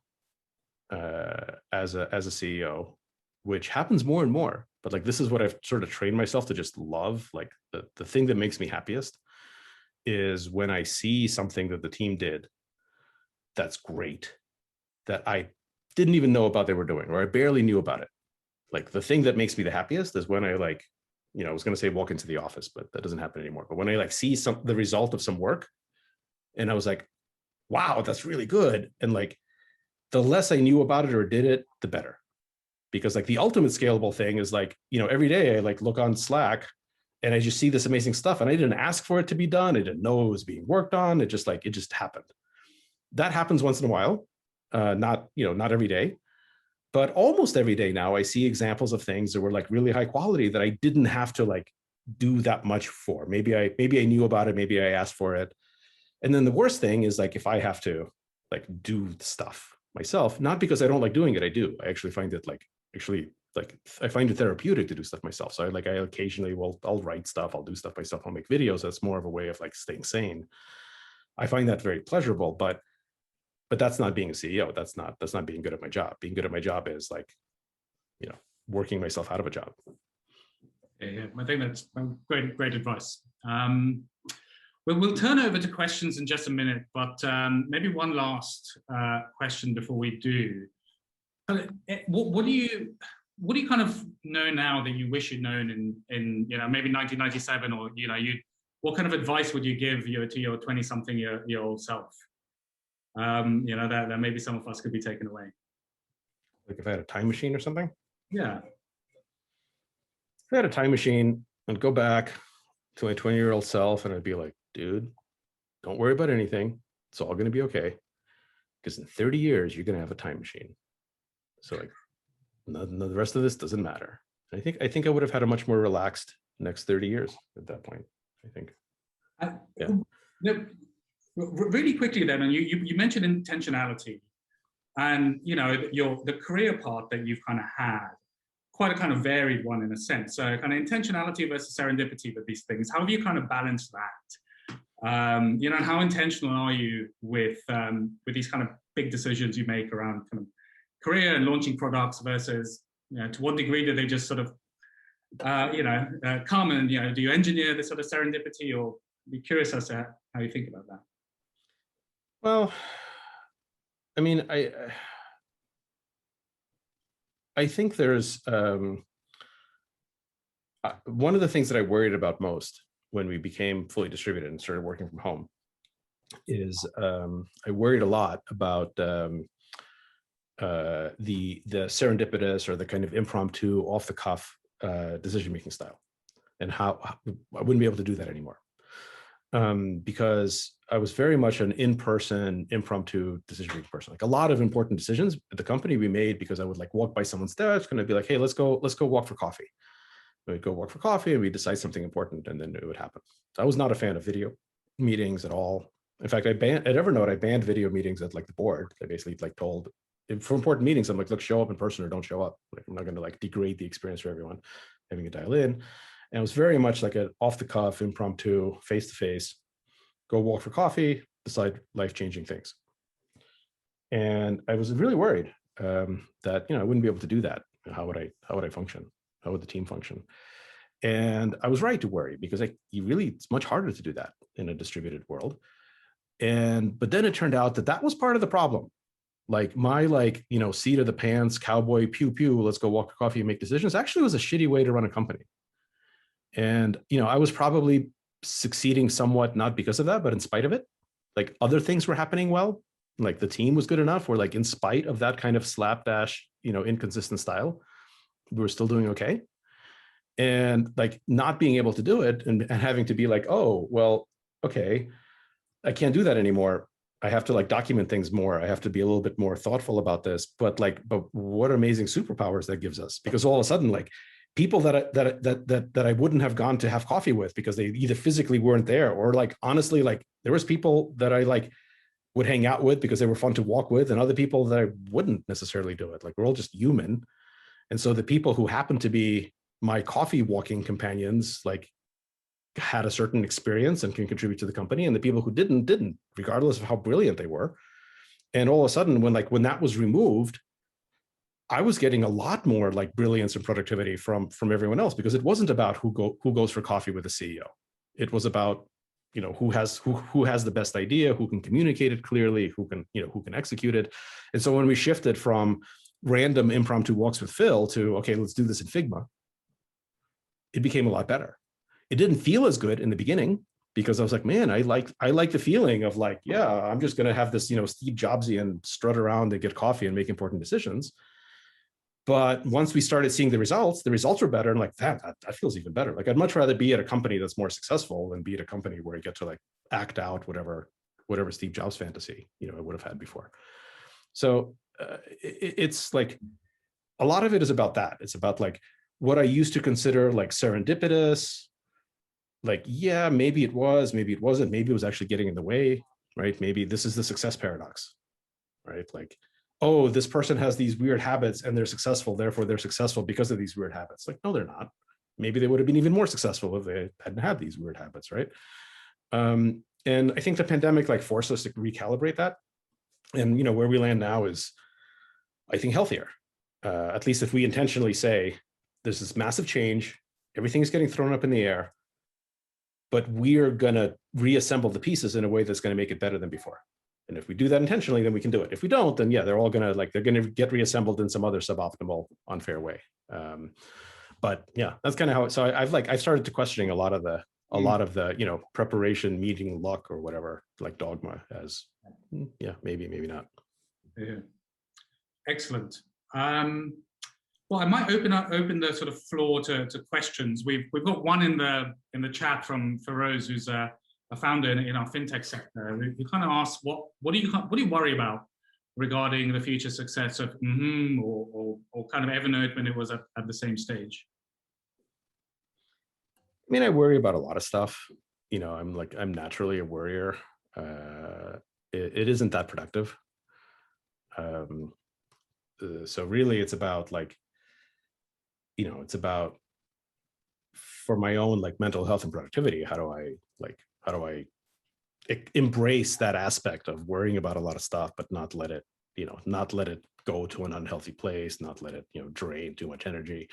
as a CEO, which happens more and more, but like, this is what I've sort of trained myself to just love. Like the thing that makes me happiest is when I see something that the team did that's great, that I didn't even know about they were doing, or I barely knew about it. Like the thing that makes me the happiest is when I like, I was going to say walk into the office, but that doesn't happen anymore. But when I like see the result of some work and I was like, wow, that's really good. And like the less I knew about it or did it, the better. Because like the ultimate scalable thing is like, every day I like look on Slack and I just see this amazing stuff and I didn't ask for it to be done. I didn't know it was being worked on. It just happened. That happens once in a while. Not every day, but almost every day now I see examples of things that were like really high quality that I didn't have to like do that much for. Maybe I knew about it. Maybe I asked for it. And then the worst thing is like, if I have to like do stuff myself, not because I don't like doing it, I do. I actually find it I find it therapeutic to do stuff myself. So I occasionally I'll write stuff, I'll do stuff myself, I'll make videos. That's more of a way of like staying sane. I find that very pleasurable, but that's not being a CEO. That's not being good at my job. Being good at my job is like, working myself out of a job. Yeah, I think that's great advice. We'll turn over to questions in just a minute, but maybe one last question before we do. What do you kind of know now that you wish you'd known in maybe 1997, or what kind of advice would you give to your 20-something year old self? That maybe some of us could be taken away. Like if I had a time machine or something? Yeah. If I had a time machine, I'd go back to my 20-year-old self and I'd be like, dude, don't worry about anything. It's all going to be okay. Because in 30 years, you're going to have a time machine. So like, the rest of this doesn't matter. I think I would have had a much more relaxed next 30 years at that point, I think. Yeah. Really quickly then, and you mentioned intentionality, and the career path that you've kind of had, quite a kind of varied one in a sense. So kind of intentionality versus serendipity with these things. How have you kind of balanced that? How intentional are you with these kind of big decisions you make around kind of career and launching products versus, to what degree do they just sort of, come and, do you engineer this sort of serendipity, or be curious as to how you think about that? Well, I mean, I think there's one of the things that I worried about most when we became fully distributed and started working from home is I worried a lot about the serendipitous or the kind of impromptu, off the cuff decision-making style, and how I wouldn't be able to do that anymore. Because I was very much an in-person, impromptu decision-making person. Like a lot of important decisions at the company we made because I would like walk by someone's desk and I'd be like, hey, let's go walk for coffee. We'd go walk for coffee and we'd decide something important, and then it would happen. So I was not a fan of video meetings at all. In fact, at Evernote, I banned video meetings at like the board. I basically like told, for important meetings, I'm like, look, show up in person or don't show up. Like, I'm not going to like degrade the experience for everyone having to dial in. And it was very much like an off the cuff, impromptu, face to face, go walk for coffee, decide life-changing things. And I was really worried that, I wouldn't be able to do that. How would I function? How would the team function? And I was right to worry, because it's much harder to do that in a distributed world. But then it turned out that was part of the problem. Like my seat of the pants, cowboy, pew pew, let's go walk for coffee and make decisions actually was a shitty way to run a company. And I was probably succeeding somewhat, not because of that, but in spite of it. Like other things were happening well, like the team was good enough, or like in spite of that kind of slapdash, inconsistent style, we were still doing okay. And like not being able to do it and having to be like, oh, well, okay, I can't do that anymore. I have to like document things more. I have to be a little bit more thoughtful about this. But what amazing superpowers that gives us, because all of a sudden, like people that I wouldn't have gone to have coffee with because they either physically weren't there, or like honestly, like there was people that I like would hang out with because they were fun to walk with, and other people that I wouldn't necessarily do it. Like we're all just human. And so the people who happen to be my coffee walking companions, like had a certain experience and can contribute to the company, and the people who didn't, regardless of how brilliant they were. And all of a sudden, when that was removed, I was getting a lot more like brilliance and productivity from everyone else, because it wasn't about who goes for coffee with the CEO. It was about who has the best idea, who can communicate it clearly, who can execute it. And so when we shifted from random impromptu walks with Phil to, okay, let's do this in Figma, it became a lot better. It didn't feel as good in the beginning, because I was like, man, I like the feeling of like, yeah, I'm just going to have this, Steve Jobsian strut around and get coffee and make important decisions. But once we started seeing the results were better. And like that feels even better. Like I'd much rather be at a company that's more successful than be at a company where I get to like act out whatever Steve Jobs fantasy, I would have had before. So it's like, a lot of it is about that. It's about like what I used to consider like serendipitous, like, yeah, maybe it was, maybe it wasn't, maybe it was actually getting in the way, right? Maybe this is the success paradox, right? Like, oh, this person has these weird habits and they're successful, therefore they're successful because of these weird habits. Like, no, they're not. Maybe they would have been even more successful if they hadn't had these weird habits, right? And I think the pandemic like forced us to recalibrate that. And where we land now is, I think, healthier. At least if we intentionally say, there's this massive change, everything is getting thrown up in the air, but we're going to reassemble the pieces in a way that's going to make it better than before. And if we do that intentionally, then we can do it. If we don't, then yeah, they're going to get reassembled in some other suboptimal, unfair way. But yeah, that's kind of how. So I've started to questioning a lot of the preparation, meeting luck or whatever, like dogma as maybe not. Yeah. Excellent. Well, I might open the sort of floor to questions. We've got one in the chat from Feroz, who's a founder in our fintech sector, we kind of ask, what do you worry about regarding the future success of or kind of Evernote when it was at the same stage? I mean, I worry about a lot of stuff. I'm naturally a worrier. It isn't that productive. So really it's about it's about, for my own mental health and productivity, how do I embrace that aspect of worrying about a lot of stuff, but not let it go to an unhealthy place, not let it, drain too much energy.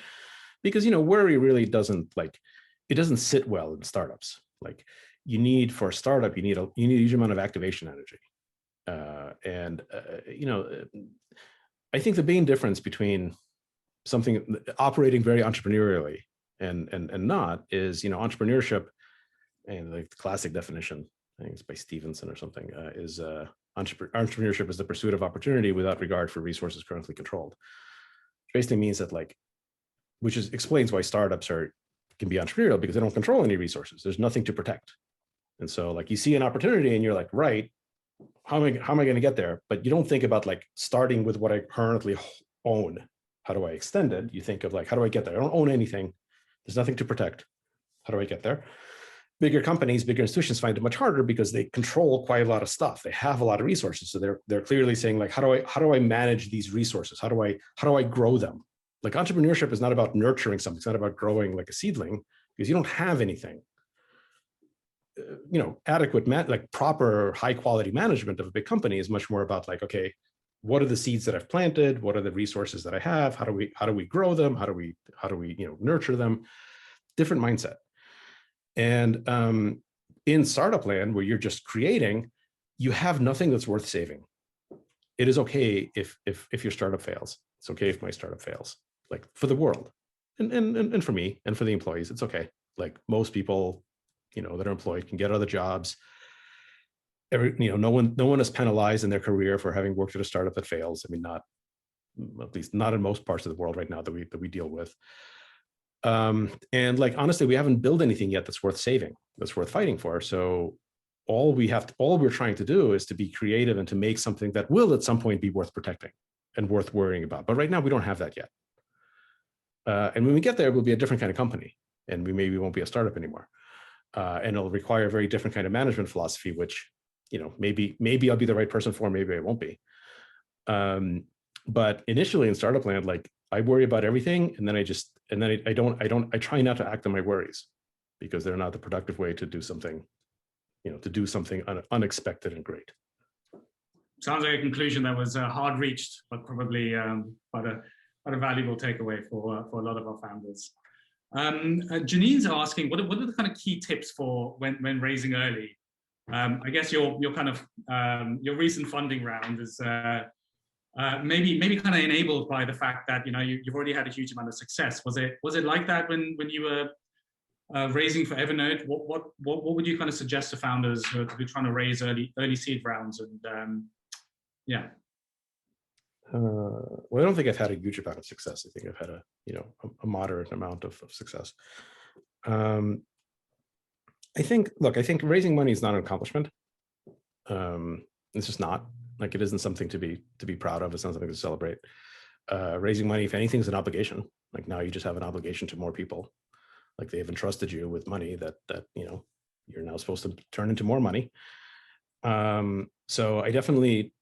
Because, worry really doesn't it doesn't sit well in startups. For a startup, you need a huge amount of activation energy. I think the main difference between something operating very entrepreneurially and not is, entrepreneurship, and the classic definition, I think it's by Stevenson or something, is entrepreneurship is the pursuit of opportunity without regard for resources currently controlled. Which basically means that explains why startups can be entrepreneurial, because they don't control any resources. There's nothing to protect. And so you see an opportunity and you're like, right, how am I going to get there? But you don't think about starting with what I currently own. How do I extend it? You think of how do I get there? I don't own anything. There's nothing to protect. How do I get there? Bigger companies, bigger institutions find it much harder because they control quite a lot of stuff. They have a lot of resources. So they're clearly saying how do I manage these resources? How do I grow them? Entrepreneurship is not about nurturing something. It's not about growing like a seedling, because you don't have anything. Adequate, proper high quality management of a big company is much more about okay, what are the seeds that I've planted? What are the resources that I have? How do we grow them? How do we nurture them? Different mindset. And in startup land, where you're just creating, you have nothing that's worth saving. It is okay if your startup fails. It's okay if my startup fails. For the world, and for me and for the employees, it's okay. Most people, that are employed can get other jobs. No one is penalized in their career for having worked at a startup that fails. I mean, at least not in most parts of the world right now that we deal with. And honestly, we haven't built anything yet that's worth saving, that's worth fighting for. So all we're trying to do is to be creative and to make something that will at some point be worth protecting and worth worrying about. But right now we don't have that yet. And when we get there, we'll be a different kind of company, and we maybe won't be a startup anymore. And it'll require a very different kind of management philosophy, which, maybe I'll be the right person for, maybe I won't be. But initially in startup land, I worry about everything, and then I try not to act on my worries, because they're not the productive way to do something, unexpected and great. Sounds like a conclusion that was hard reached, but probably quite a valuable takeaway for a lot of our founders. Janine's asking, what are the kind of key tips for when raising early? I guess your kind of your recent funding round is maybe kind of enabled by the fact that you've already had a huge amount of success. Was it like that when you were raising for Evernote? What would you kind of suggest to founders who are trying to raise early seed rounds? And yeah. Well, I don't think I've had a huge amount of success. I think I've had a moderate amount of success. I think raising money is not an accomplishment. It's just not. It isn't something to be proud of. It's not something to celebrate. Raising money, if anything, is an obligation. Now you just have an obligation to more people. They have entrusted you with money that you're now supposed to turn into more money. So I definitely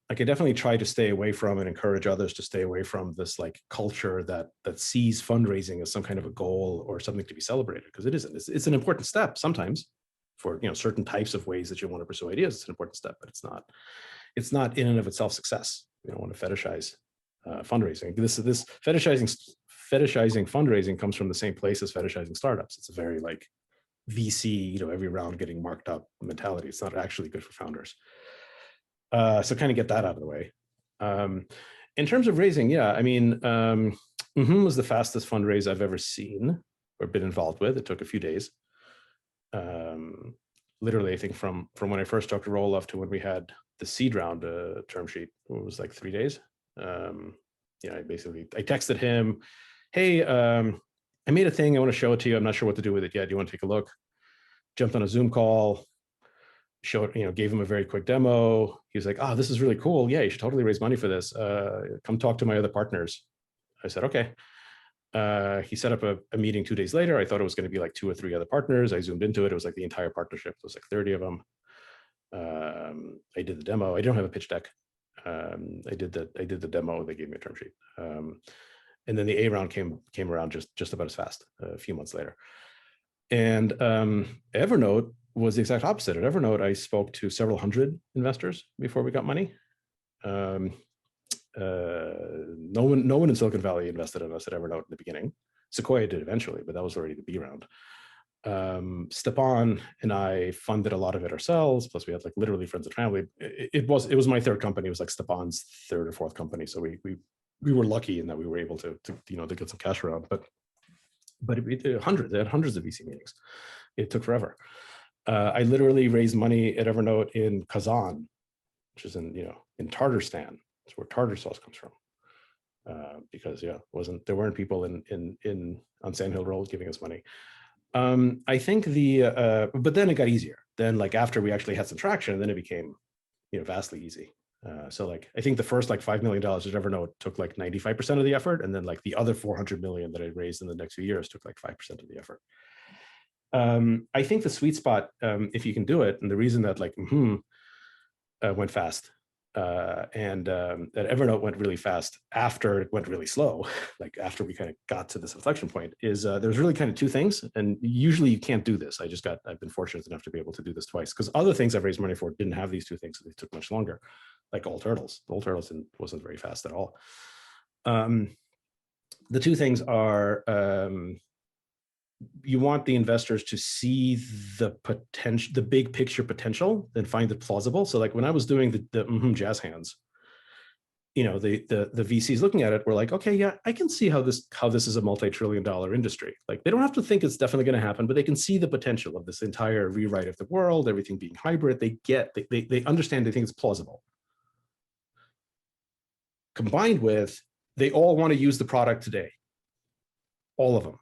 try to stay away from and encourage others to stay away from this culture that sees fundraising as some kind of a goal or something to be celebrated, because it isn't. It's an important step sometimes for certain types of ways that you want to pursue ideas. It's an important step, but it's not in and of itself success. We don't want to fetishize fundraising. This fetishizing fundraising comes from the same place as fetishizing startups. It's a very VC, every round getting marked up mentality. It's not actually good for founders. So kind of get that out of the way. In terms of raising, yeah, I mean, was the fastest fundraise I've ever seen or been involved with. It took a few days. Literally, I think from when I first talked to Roelof to when we had the seed round term sheet, it was 3 days. I texted him, hey, I made a thing. I want to show it to you. I'm not sure what to do with it yet. Do you want to take a look? Jumped on a Zoom call, showed, gave him a very quick demo. He was like, oh, this is really cool. Yeah, you should totally raise money for this. Come talk to my other partners. I said, okay. He set up a meeting 2 days later. I thought it was going to be like 2 or 3 other partners. I zoomed into it. It was like the entire partnership. It was like 30 of them. I did the demo. I don't have a pitch deck. I did the demo. They gave me a term sheet. And then the A round came around just about as fast a few months later. And Evernote was the exact opposite. At Evernote, I spoke to several hundred investors before we got money. No one in Silicon Valley invested in us at Evernote in the beginning. Sequoia did eventually, but that was already the B round. Stepan and I funded a lot of it ourselves. Plus, we had like literally friends and family. It was my third company. It was like Stepan's third or fourth company. So we were lucky in that we were able to get some cash around. But they had hundreds of VC meetings. It took forever. I literally raised money at Evernote in Kazan, which is in Tatarstan. That's where tartar sauce comes from. Because there weren't people on Sand Hill Road giving us money. I think but then it got easier. Then like after we actually had some traction, then it became vastly easy. So like I think the first like $5 million at Evernote took like 95% of the effort, and then like the other 400 million that I raised in the next few years took like 5% of the effort. I think the sweet spot, if you can do it, and the reason that like went fast, and that Evernote went really fast after it went really slow, like after we kind of got to this inflection point, is there's really kind of two things, and usually you can't do this. I've been fortunate enough to be able to do this twice, because other things I've raised money for didn't have these two things, so they took much longer. Like All Turtles. All Turtles wasn't very fast at all. The two things are, you want the investors to see the potential, the big picture potential, and find it plausible. So like when I was doing the jazz hands, the VCs looking at it were like, okay, yeah, I can see how this is a multi-trillion-dollar industry. Like they don't have to think it's definitely going to happen, but they can see the potential of this entire rewrite of the world, everything being hybrid. They understand, they think it's plausible. Combined with, they all want to use the product today. All of them.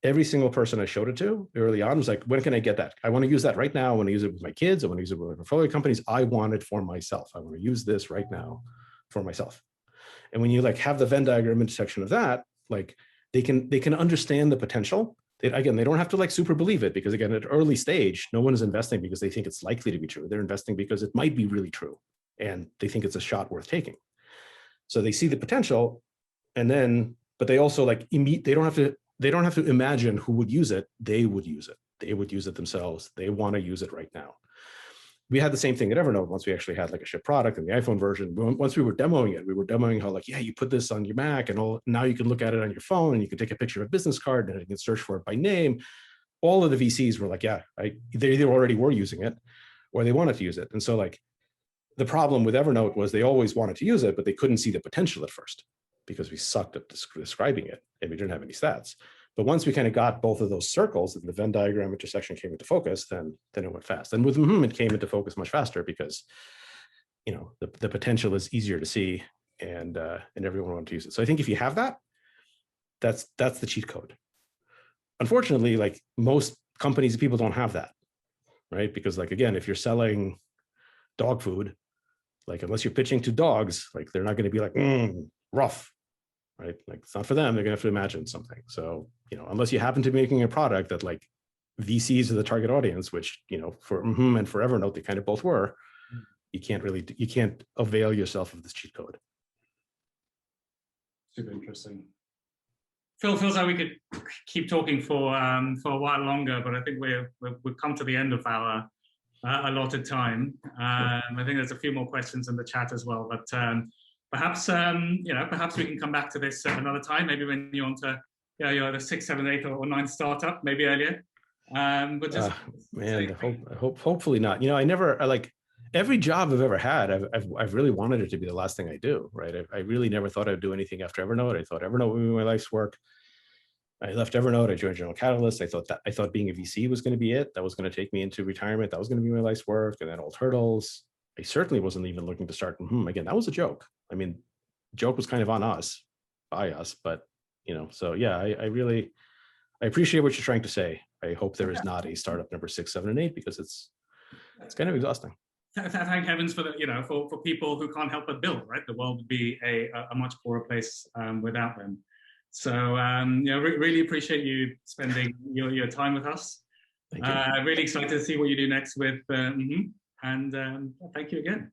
Every single person I showed it to early on was like, when can I get that? I want to use that right now. I want to use it with my kids. I want to use it with my portfolio companies. I want it for myself. I want to use this right now for myself. And when you like have the Venn diagram intersection of that, like they can understand the potential. They don't have to like super believe it, because again, at early stage, no one is investing because they think it's likely to be true. They're investing because it might be really true, and they think it's a shot worth taking. So they see the potential, but they also like they don't have to imagine who would use it. They would use it. They would use it themselves. They want to use it right now. We had the same thing at Evernote once we actually had like a shipped product and the iPhone version. Once we were demoing it, we were demoing how like, yeah, you put this on your Mac and now you can look at it on your phone and you can take a picture of a business card and you can search for it by name. All of the VCs were like, yeah, they either already were using it or they wanted to use it. And so like the problem with Evernote was they always wanted to use it, but they couldn't see the potential at first because we sucked at describing it and we didn't have any stats. But once we kind of got both of those circles and the Venn diagram intersection came into focus, then it went fast. And with it came into focus much faster because, the potential is easier to see and everyone wanted to use it. So I think if you have that, that's the cheat code. Unfortunately, like most companies, people don't have that, right? Because like, again, if you're selling dog food, like unless you're pitching to dogs, like they're not going to be like, rough, right? Like it's not for them. They're gonna have to imagine something. So, unless you happen to be making a product that like VCs are the target audience, which, for and for Evernote, they kind of both were, you can't avail yourself of this cheat code. Super interesting. Phil, feels like we could keep talking for a while longer, but I think we've come to the end of our allotted time. I think there's a few more questions in the chat as well, but perhaps perhaps we can come back to this at another time. Maybe when you're on to you're the 6th, 7th, 8th, or 9th startup, maybe earlier. But just hopefully not. I like every job I've ever had. I've really wanted it to be the last thing I do. Right. I really never thought I'd do anything after Evernote. I thought Evernote would be my life's work. I left Evernote. I joined General Catalyst. I thought being a VC was going to be it. That was going to take me into retirement. That was going to be my life's work. And then All Turtles. I certainly wasn't even looking to start. Again, that was a joke. I mean, joke was kind of on us, by us, but so yeah, I appreciate what you're trying to say. I hope there is not a startup number 6, 7, and 8, because It's kind of exhausting. Thank heavens for the, for people who can't help but build, right? The world would be a much poorer place without them. So, really appreciate you spending your time with us. Thank you. Really excited to see what you do next with, and thank you again.